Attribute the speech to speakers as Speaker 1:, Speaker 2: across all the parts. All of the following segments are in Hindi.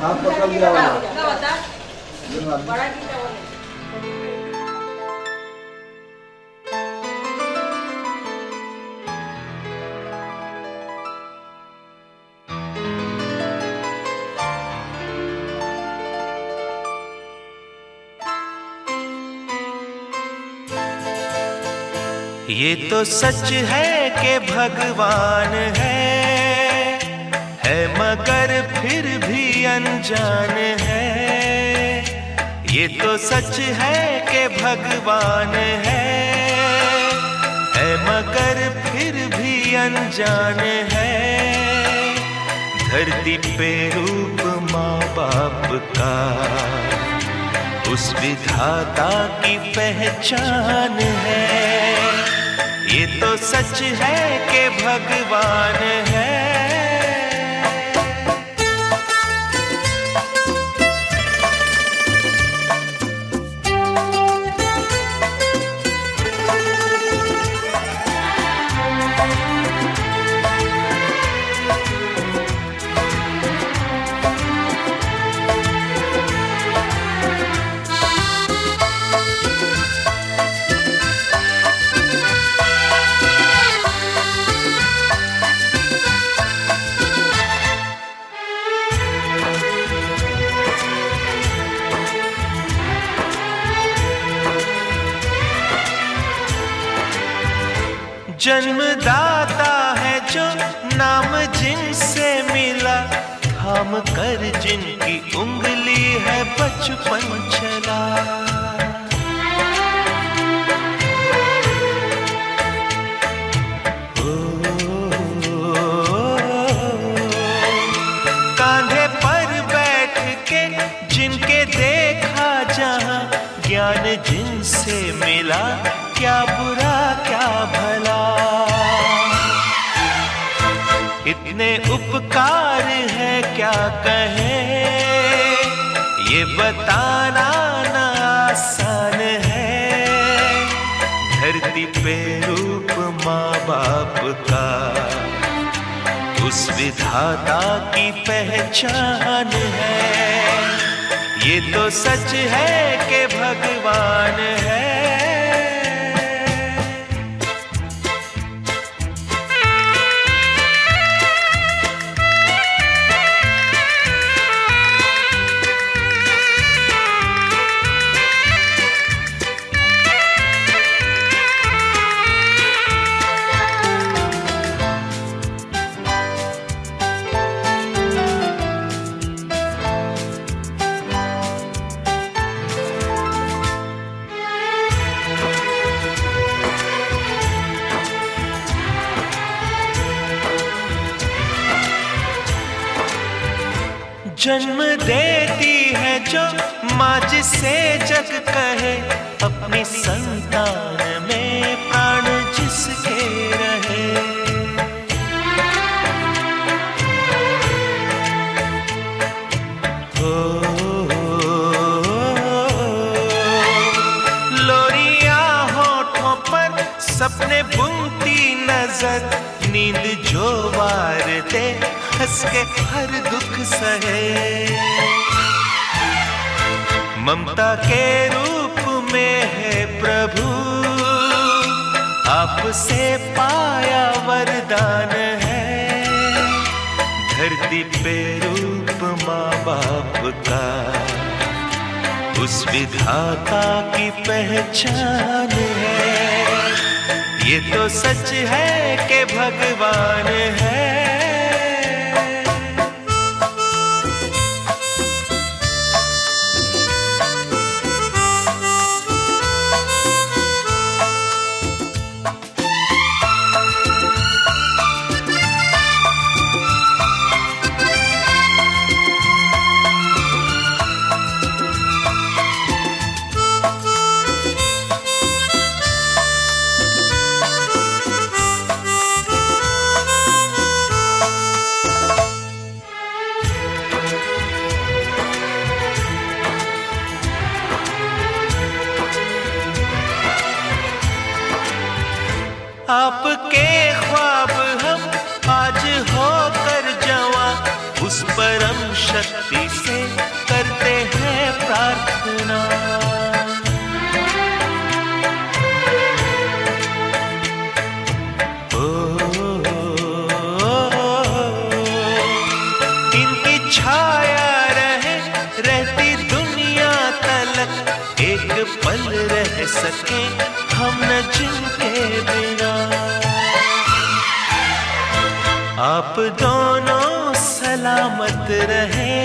Speaker 1: हाथ पकड़ लिया वाला।
Speaker 2: क्या बता? बड़ा की चावल है।
Speaker 3: ये तो सच है कि भगवान है मगर फिर भी अनजान है। ये तो सच है कि भगवान है मगर फिर भी अनजान है। धरती पे रूप माँ बाप का उस विधाता की पहचान है। ये तो सच है कि भगवान है। जन्मदाता है जो नाम जिनसे मिला, थाम कर जिनकी उंगली है बचपन चला। कांधे पर बैठ के जिनके देखा जहां, ज्ञान जिनसे मिला क्या बुरा क्या भला। इतने उपकार है क्या कहें, ये बताना ना आसान है। धरती पे रूप माँ बाप का उस विधाता की पहचान है। ये तो सच है कि भगवान है। जन्म देती है जो माँ जिसे जग कहे, अपनी संतान में प्राण जिसके रहे। लोरिया होठों पर सपने बुनती नजर, नींद जो वार दे हंस के हर दुख सहे। ममता के रूप में है प्रभु, आपसे पाया वरदान है। धरती पे रूप माँ बाप का उस विधाता की पहचान है। ये तो सच है कि भगवान है। आपके ख्वाब हम आज होकर जवां, उस परम शक्ति से सके हम न जिनके बिना। आप दोनों सलामत रहे,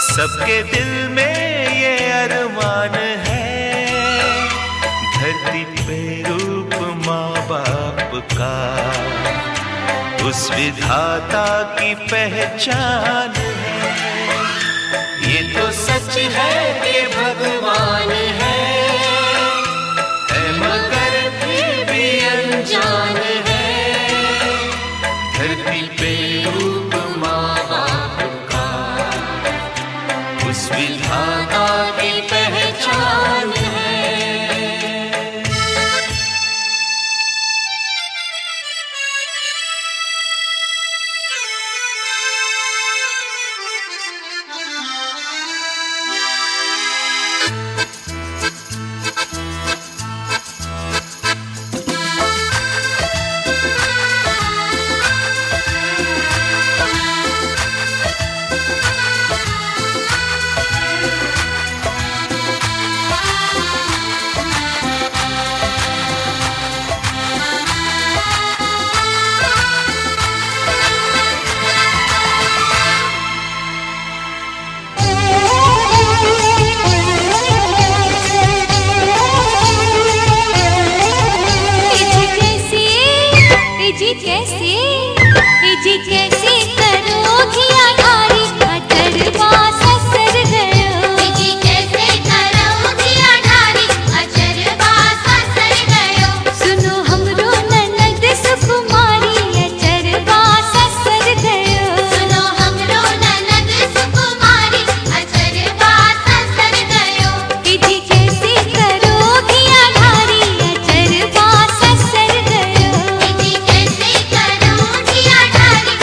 Speaker 3: सबके दिल में ये अरमान है। धरती पे रूप माँ बाप का उस विधाता की पहचान है। ये तो सच है कि भगवान है मगर फिर भी अनजान है। धरती पे रूप माँ बाप का उस विधाता की पहचान है।
Speaker 1: जी कैसे करोगी अठारी अचरवा ससर गयो। जी कैसे करोगी अठारी अचरवा ससर गयो। सुनो हमरो ननद सुकुमारी अचरवा ससर गयो। सुनो हमरो ननद सुकुमारी अचरवा ससर गयो। जी कैसे करोगी अठारी अचरवा ससर गयो। जी कैसे करोगी अठारी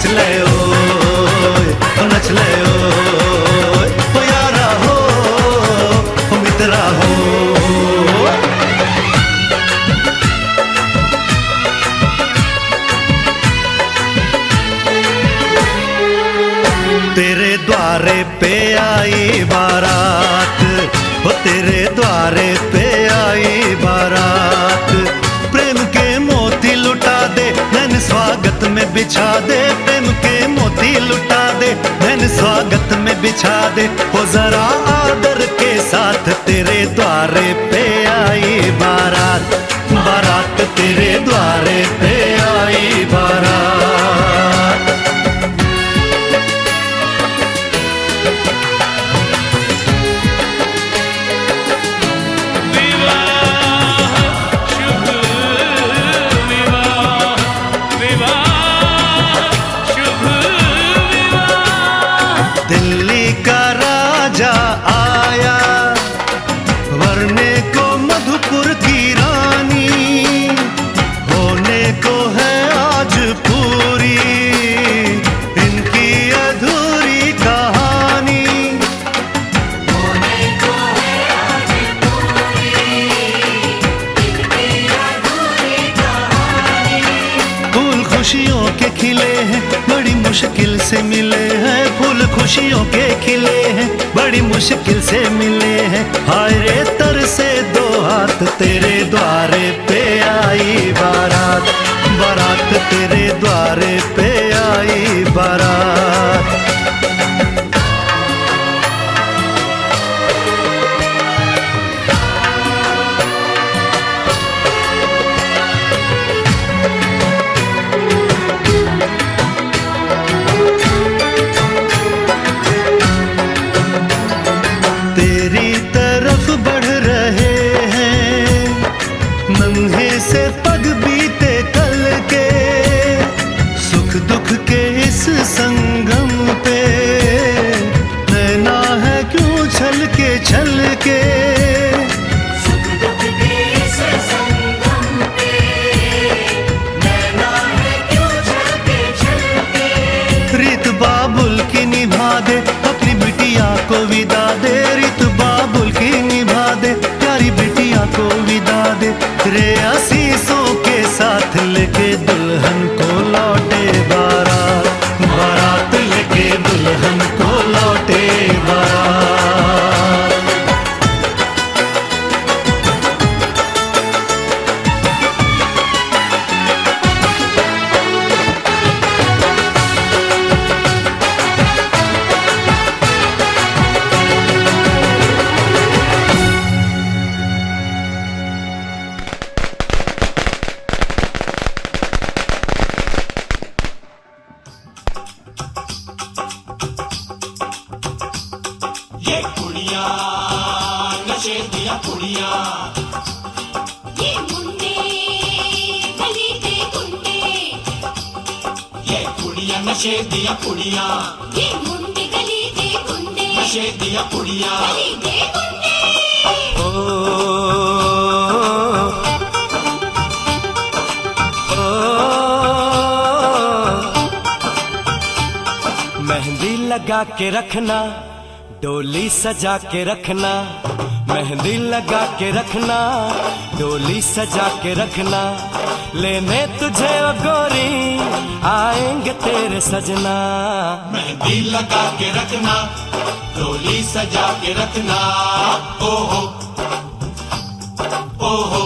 Speaker 4: नच ले ओ नच ले ओ यारा हो मित्रा हो। तेरे द्वारे पे आई बारात, वो तेरे द्वारे पे आई बारात। प्रेम के मोती लुटा दे नैन स्वागत में बिछा दे, प्रेम के मोती लुटा दे नैन स्वागत में बिछा दे। वो जरा आदर के साथ तेरे द्वारे पे आई बारात, बारात तेरे द्वारे पे आई बारात। दिल्ली का राजा आया वरने को मधुपुर की रानी, होने को है आज पूरी इनकी अधूरी कहानी। होने को है आज पूरी इनकी अधूरी कहानी। फूल खुशियों के खिले हैं बड़ी मुश्किल से मिले हैं, फूल खुशियों के खिले हैं बड़ी मुश्किल से मिले हैं। हाय रे तर से दो हाथ तेरे द्वारे पे आई बारात, बारात तेरे द्वारे पे आई बारात। तेरी तरफ बढ़ रहे हैं नन्हे से पग बीते कल के, सुख दुख के इस संगम पे नैना है क्यों छल के। सुख दुख के इस संगम पे नैना है क्यों छल के। रीत बाबुल की निभा दे अपनी बिटिया को विदा दे, रीत बाबुल की निभा दे प्यारी बिटिया को विदा दे। रे आशीषों के साथ लेके दुल्हन को लौटे बारात, बारात लेके दुल्हन को लौटे बारात।
Speaker 5: ये कुड़ियाँ नशे दिया कुड़ियाँ,
Speaker 1: ये मुंडे गली दे गुंडे,
Speaker 5: ये कुड़ियाँ नशे दिया कुड़ियाँ,
Speaker 1: ये मुंडे गली दे गुंडे,
Speaker 5: नशे दिया कुड़ियाँ।
Speaker 1: गली दे गुंडे।
Speaker 6: मेहंदी लगा के रखना डोली सजा के रखना, मेहंदी लगा के रखना डोली सजा के रखना। लेने तुझे ओ गोरी आएंगे तेरे सजना।
Speaker 5: मेहंदी लगा के रखना डोली सजा के रखना। ओहो ओहो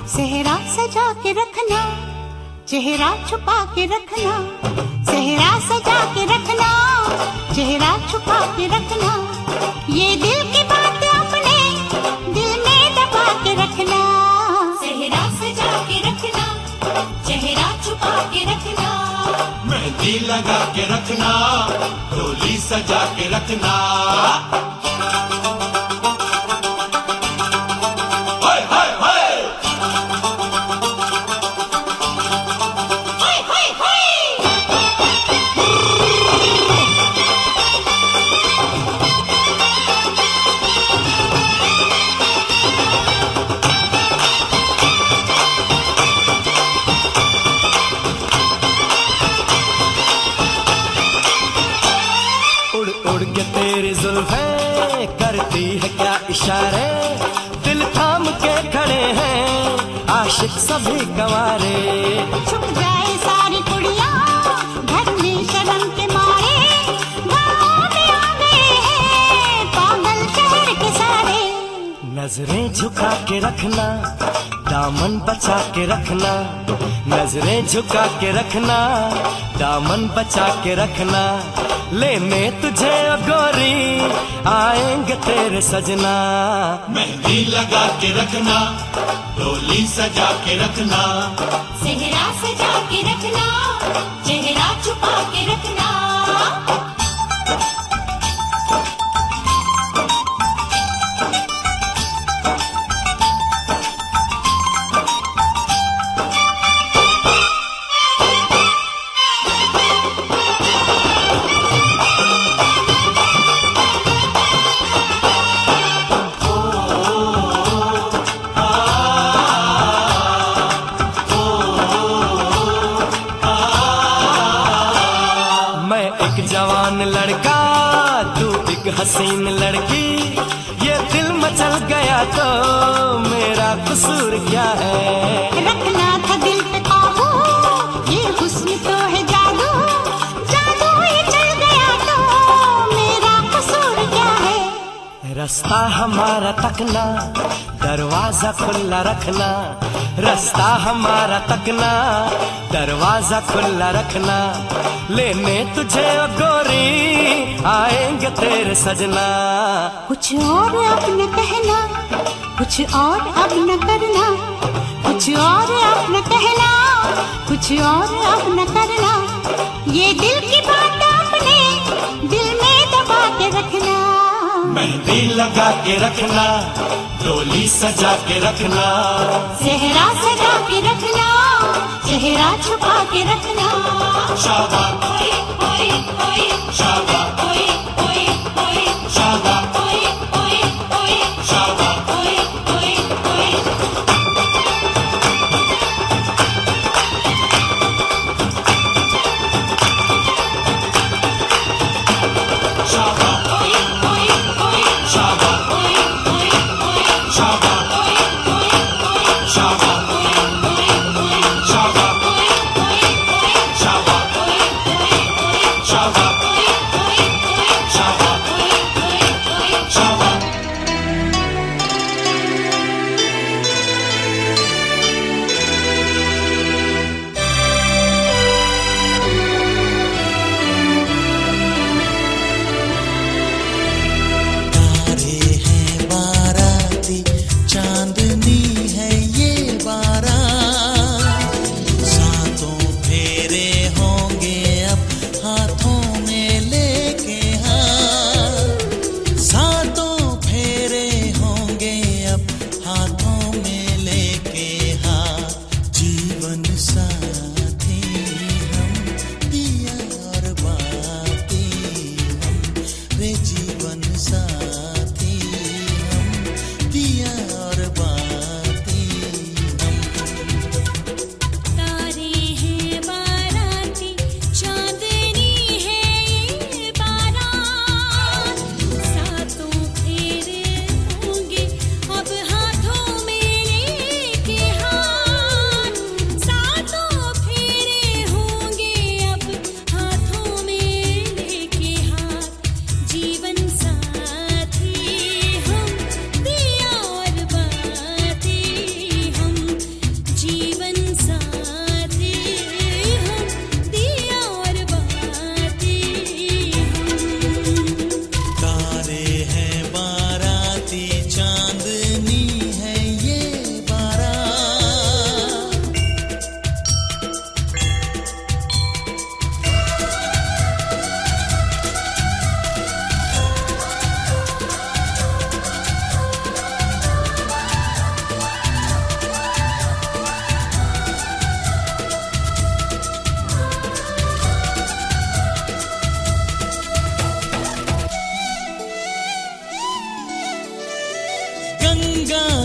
Speaker 1: सेहरा सजा के रखना, चेहरा छुपा के रखना, सेहरा सजा के रखना, चेहरा छुपा के रखना। ये दिल की बात अपने दिल में दबा के रखना। सेहरा सजा के रखना, चेहरा छुपा के रखना।
Speaker 5: मेहंदी लगा के रखना डोली सजा के रखना।
Speaker 6: उड़ उड़ के तेरी जुल्फें करती है क्या इशारे, दिल थाम के खड़े हैं आशिक सभी गंवारे।
Speaker 1: छुप जाए सारी कुड़ियाँ घर में शर्म के मारे, गाँव में आ गए हैं पागल शहर के सारे।
Speaker 6: नजरें झुका के रखना, दामन बचा के रखना, नजरें झुका के रखना, दामन बचा के रखना। लेने तुझे ओ गोरी आएंगे तेरे सजना।
Speaker 5: मेहंदी लगा के रखना, डोली सजा के रखना,
Speaker 1: सेहरा सजा के रखना, चेहरा छुपा के रखना।
Speaker 6: जवान लड़का तू एक हसीन लड़की, ये दिल मचल गया तो मेरा कसूर क्या है।
Speaker 1: रखना था दिल पे काबू, ये हुस्न तो है जादू, जादू ये चल गया तो मेरा कसूर क्या है।
Speaker 6: रास्ता हमारा तकना, दरवाजा खुला रखना, रास्ता हमारा तकना, दरवाजा खुला रखना। लेने तुझे ओ गोरी आएंगे तेरे सजना।
Speaker 1: कुछ और अब न कहना, कुछ और अब न करना, कुछ और अब न कहना, कुछ और अब न करना। ये दिल की बात अपने दिल में दबा के रखना।
Speaker 5: मेहंदी लगा के रखना, डोली सजा के रखना,
Speaker 1: सेहरा सजा के रखना, चेहरा छुपा के रखना।
Speaker 5: शाबाश शाबाश शाबाश शाबाश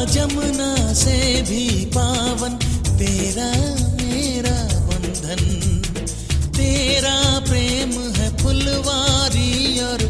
Speaker 7: जमुना से भी पावन तेरा मेरा बंधन, तेरा प्रेम है फुलवारी और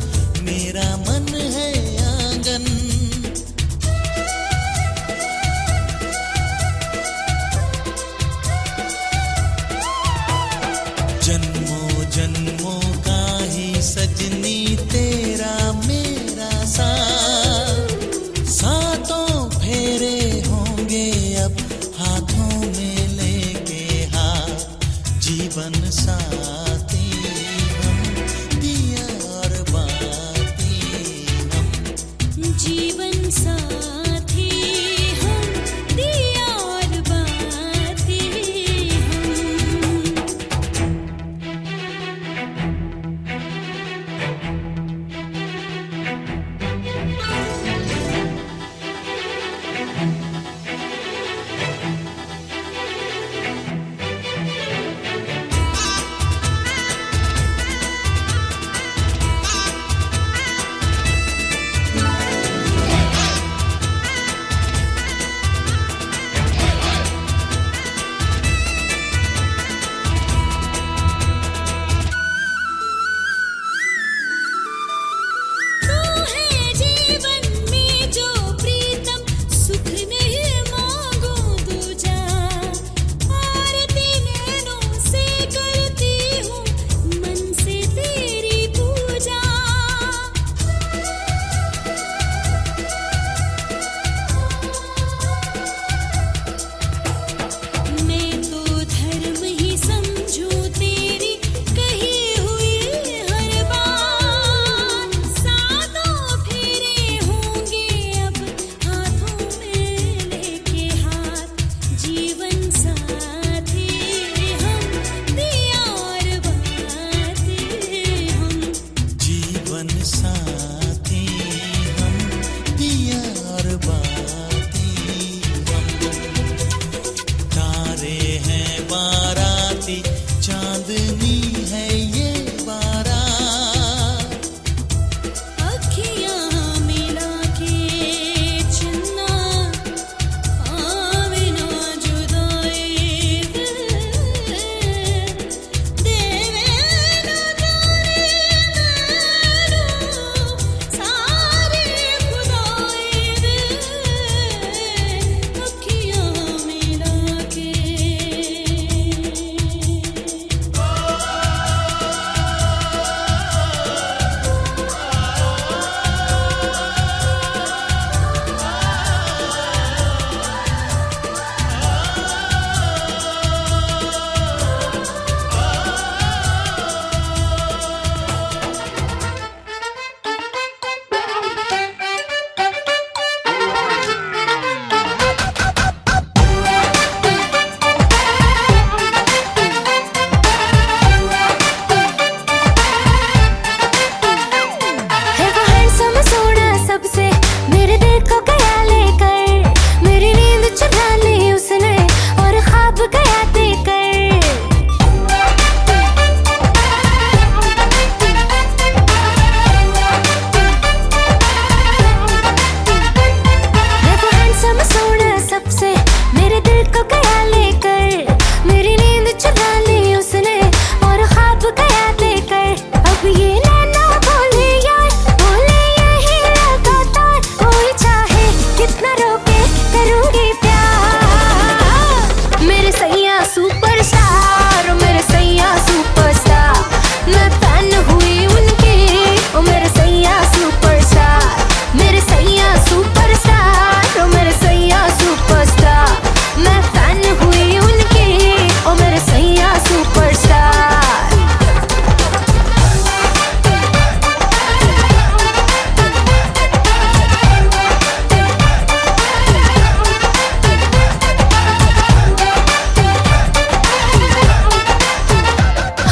Speaker 7: साथी हम, दिया और बाती हम, तारे हैं बाराती, चांदनी है ये बारात।
Speaker 8: अखियाँ मिला के चन्ना, आवे ना जुदाई दिल, देवे ना जाने मैनू सारे खुदाई दिल, अखियाँ मिला के। है वो हैंडसम सोना सबसे, मेरे दिल को गया लेकर, मेरी नींद चुरा ली उसने और ख्वाब गया देकर। है वो हैंडसम सोना सबसे, मेरे दिल को गया लेकर, मेरी नींद चुरा ली उसने और ख्वाब गया देकर। अब ये नैना बोले यार, बोले यही लगातार, कोई चाहे कितना रोके करूंगी प्यार। मेरे सैया सुपरस्टार, मेरे सैया सुपरस्टार, मैं फैन हुई उनकी, ओ मेरे सैया सुपरस्टार। मेरे सैया सुपरस्टार, ओ मेरे सैया सुपरस्टार, मैं फैन हुई उनकी, ओ मेरे सैया सुपरस्टार।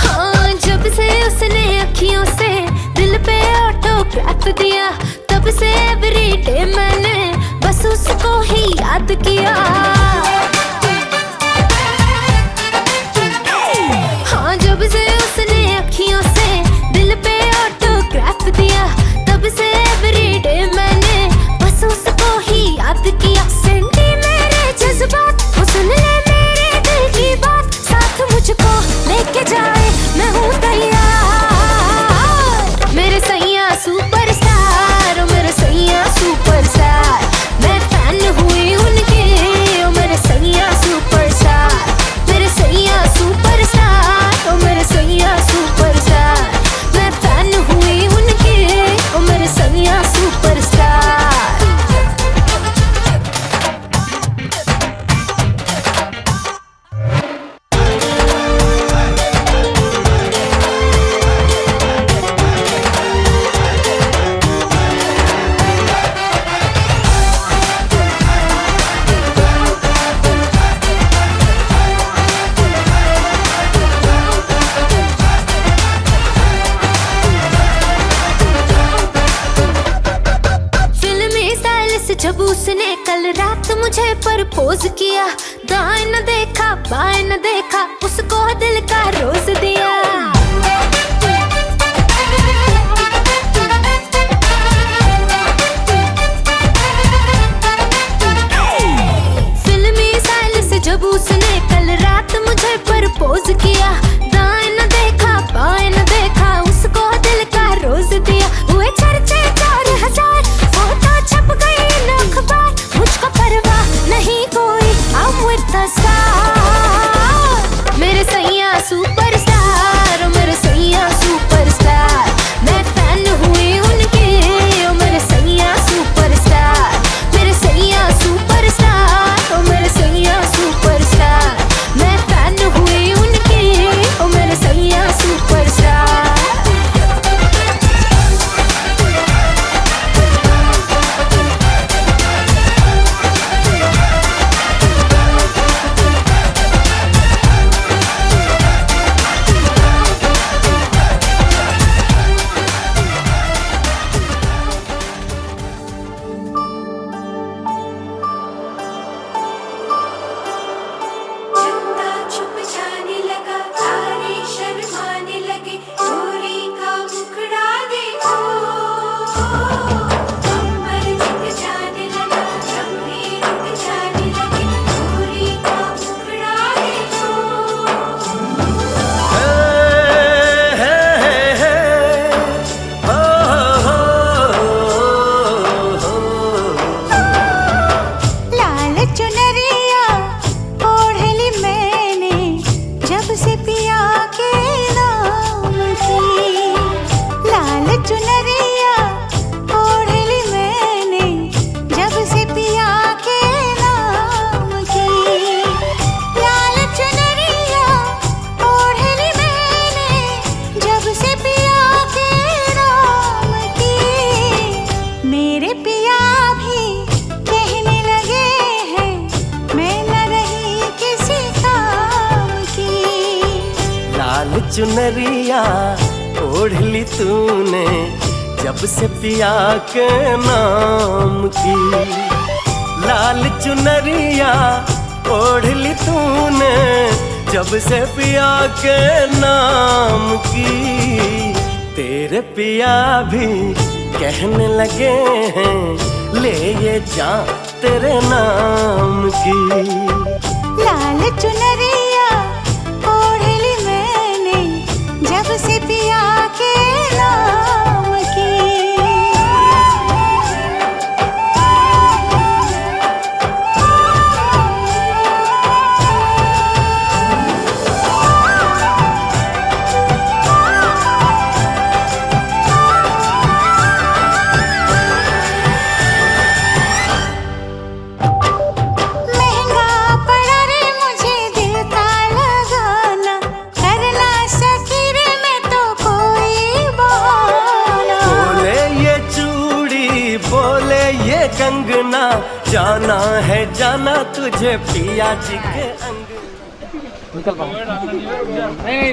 Speaker 8: हाँ, जब से उसने अखियों से दिल पे ऑटोग्राफ दिया, तब से एवरीडे मैंने बस उसको ही याद किया। हाँ, जब से उसने अखियों से दिल पे ऑटोग्राफ दिया, तब से एवरीडे मैंने बस उसको ही याद किया। सेंटी मेरे जज्बात, वो सुन ले मेरे दिल की बात, साथ मुझको लेके जाए मैं हूँ तैयार। मेरे सैया सुपरस्टार, ओ मेरे सैया सुपरस्टार, मैं फैन हुई उनकी, ओ मेरे सैया सुपरस्टार। मेरे सैया सुपरस्टार, ओ मेरे सैया सुपरस्टार, मैं फैन हुई उनकी, ओ मेरे सैया सुपरस्टार। फिल्मी स्टाइल से जब उसने कल रात मुझे प्रपोज किया, दाएं न देखा बाएं न देखा, उसको दिल का रोज दिया। फिल्मी स्टाइल से जब उसने कल रात मुझे प्रपोज किया, दाएं न देखा बाएं न देखा, उसको दिल का रोज दिया। हुए चर्चे 4000, फोटो छप गई इन अखबार, मुझको परवाह नहीं कोई, I'm with the star। मेरे सैया सुपरस्टार,
Speaker 6: चुनरिया ओढ़ ली तूने जब से पिया के नाम की। लाल चुनरिया ओढ़ ली तूने जब से पिया के नाम की। तेरे पिया भी कहने लगे हैं ले ये जान तेरे नाम की।
Speaker 1: लाल चुनरिया ओढ़ ली मैंने जब से पिया के नाम की।
Speaker 6: कंगना जाना है जाना तुझे पिया जी के अंग।
Speaker 2: नहीं,